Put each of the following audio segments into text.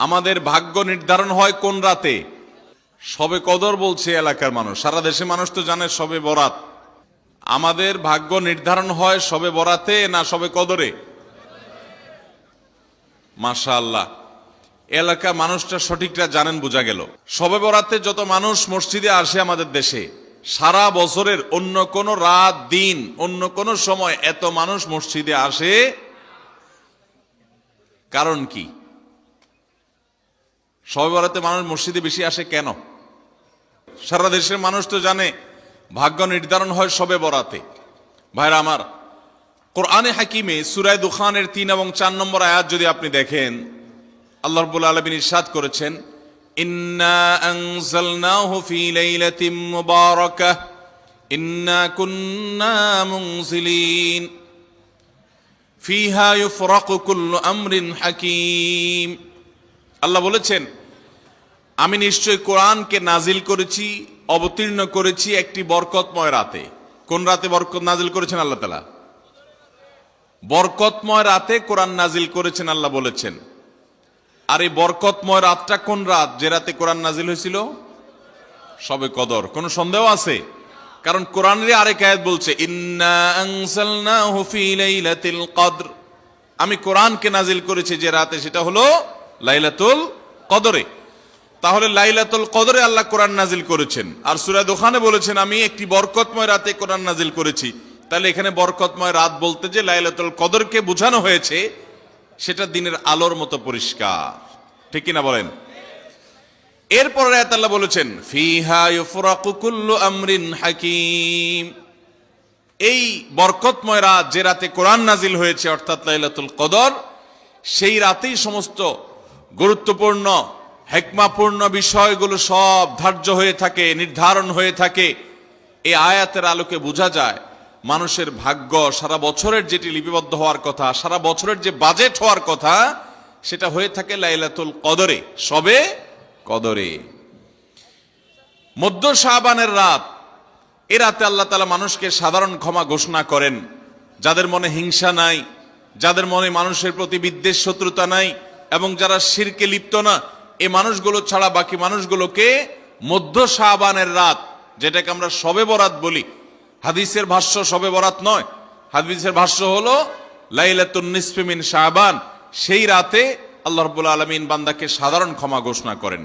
আমাদের ভাগ্য নির্ধারণ হয় কোন রাতে? শবে কদর বলছে এলাকার মানুষ, সারা দেশে মানুষ তো জানে শবে বরাত। আমাদের ভাগ্য নির্ধারণ হয় শবে বরাতে না শবে কদরে? মাশাআল্লাহ, এলাকার মানুষটা সঠিকটা জানেন, বোঝা গেল। শবে বরাতে যত মানুষ মসজিদে আসে আমাদের দেশে, সারা বছরের অন্য কোন রাত দিন অন্য কোন সময় এত মানুষ মসজিদে আসে কারণ কি? শবে বরাতে মানুষ মসজিদে বেশি আসে কেন? সারা দেশের মানুষ তো জানে ভাগ্য নির্ধারণ হয় শবে বরাতে। ভাইরা আমার, কোরআনে হাকিমে সূরা দুখানের ৩ এবং ৪ নম্বর আয়াত যদি আপনি দেখেন, আল্লাহ রাব্বুল আলামিন ইরশাদ করেছেন, ইন্না আনজালনাহু ফি লাইলাতিন মুবারাকাহ ইন্না কুন্না মুনজিলিন ফিহা ইউফরাকু কুল্লু আমরিন হাকিম। আল্লাহ বলেছেন, আমি নিশ্চয় কোরআনকে নাজিল করেছি, অবতীর্ণ করেছি একটি বরকতময় রাতে। কোন রাতে বরকত নাজিল করেছেন আল্লাহ তাআলা? বরকতময় রাতে কোরআন নাজিল করেছেন আল্লাহ বলেছেন। আর এই বরকতময় রাতটা কোন রাত যে রাতে কোরআন নাজিল হয়েছিল? শবে কদর। কোনো সন্দেহ আছে? কারণ কোরআনের আরেক আয়াত বলছে, ইন্না আনজালনাহু ফি লাইলাতিল কদর, আমি কোরআনকে নাজিল করেছি যে রাতে, সেটা হলো লাইলাতুল কদরে। তাহলে লাইলাতুল কদরে আল্লাহ কোরআন নাজিল করেছেন। আর সূরা দুখানে বলেছেন, আমি একটি বরকতময় রাতে কোরআন নাজিল করেছি। তাহলে এখানে বরকতময় রাত বলতে যে লাইলাতুল কদরকে বোঝানো হয়েছে, সেটা দিনের আলোর মতো পরিষ্কার। ঠিক কিনা বলেন? এরপরে আয়াত আল্লাহ বলেছেন, ফিহা ইউফরাকু কুল্লু আমরিন হাকিম, এই বরকতময় রাত যে রাতে কোরআন নাজিল হয়েছে অর্থাৎ লাইলাতুল কদর, সেই রাতেই সমস্ত গুরুত্বপূর্ণ হিকমাপূর্ণ বিষয়গুলো সব ধার্য হয়ে থাকে, নির্ধারণ হয়ে থাকে। এই আয়াতের আলোকে বোঝা যায় মানুষের ভাগ্য সারা বছরের যেটি লিপিবদ্ধ হওয়ার কথা, সারা বছরের যে বাজেট হওয়ার কথা, সেটা হয়ে থাকে লাইলাতুল কদরে, শবে কদরে। মধ্য শাবানের রাত, এ রাতে আল্লাহ তাআলা মানুষকে সাধারণ ক্ষমা ঘোষণা করেন। যাদের মনে হিংসা নাই, যাদের মনে মানুষের প্রতি বিদ্বেষ শত্রুতা নাই, এবং যারা শিরকে লিপ্ত না, এই মানুষগুলো ছাড়া বাকি মানুষগুলোকে মধ্য শাবানের রাত, যেটাকে আমরা শবে বরাত বলি, হাদিসের ভাষ্য শবে বরাত নয়, হাদিসের ভাষ্য হলো লাইলাতুন নিসফি মিন শাবান, সেই রাতে আল্লাহ রাব্বুল আলামিন বান্দাকে সাধারণ ক্ষমা ঘোষণা করেন।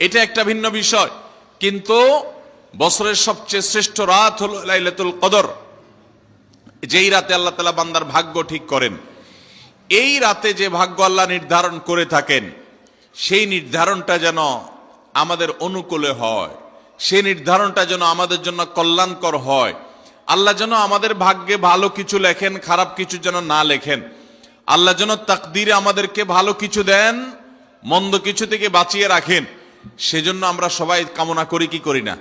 এটা একটা ভিন্ন বিষয়। কিন্তু বছরের সবচেয়ে শ্রেষ্ঠ রাত হলো লাইলাতুল কদর, যেই রাতে আল্লাহ তাআলা বান্দার ভাগ্য ঠিক করেন। এই রাতে যে ভাগ্য আল্লাহ নির্ধারণ করে থাকেন, সেই নির্ধারণটা যেন আমাদের অনুকূলে হয়, সেই নির্ধারণটা যেন আমাদের জন্য কল্যাণকর হয়। আল্লাহ যেন আমাদের ভাগ্যে ভালো কিছু লেখেন, খারাপ কিছু যেন না লেখেন। আল্লাহ যেন তাকদীরে আমাদেরকে ভালো কিছু দেন, মন্দ কিছু থেকে বাঁচিয়ে রাখেন। সেজন্য আমরা সবাই কামনা করি কি করি না?